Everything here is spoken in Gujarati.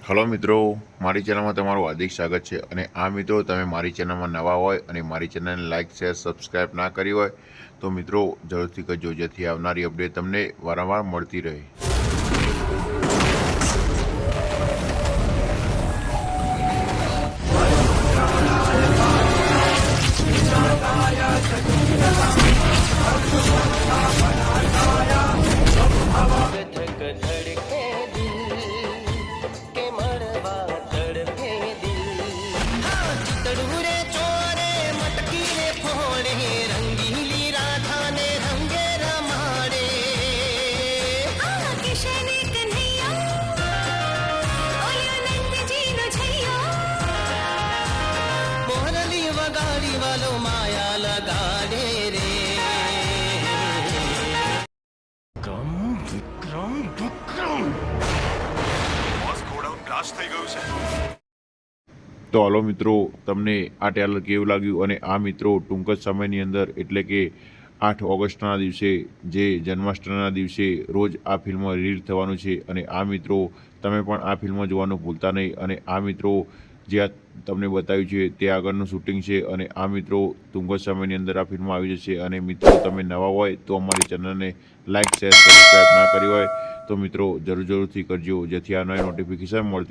હલો મિત્રો, મારી ચેનલમાં તમારું હાર્દિક સ્વાગત છે. અને આ મિત્રો, તમે મારી ચેનલમાં નવા હોય અને મારી ચેનલને લાઇક શેર સબસ્ક્રાઈબ ના કરી હોય તો મિત્રો જરૂરથી કરજો, જેથી આવનારી અપડેટ તમને વારંવાર મળતી રહે. वालो माया लगाड़े रे Vikram Vikram Vikram boss godown blast થઈ ગયું છે. તો હલો મિત્રો, તમને આ ટ્રેલર કેવું લાગ્યું? અને આ મિત્રો ટૂંક જ સમયની અંદર એટલે કે 8 ઓગસ્ટના દિવસે, જે જન્માષ્ટમીના દિવસે રોજ આ ફિલ્મ રિલીઝ થવાનું છે. અને આ મિત્રો, તમે પણ આ ફિલ્મ જોવાનું ભૂલતા નહીં. અને આ મિત્રો, જે આ તમને બતાવ્યું છે તે આગળનું શૂટિંગ છે. અને આ મિત્રો ટૂંક જ સમયની અંદર આ ફિલ્મ આવી જશે. અને મિત્રો, તમે નવા હોય તો અમારી ચેનલને લાઇક શેર સબસ્ક્રાઈબ ના કરી હોય તો મિત્રો જરૂરથી કરજો, જેથી આ નવી નોટિફિકેશન મળતી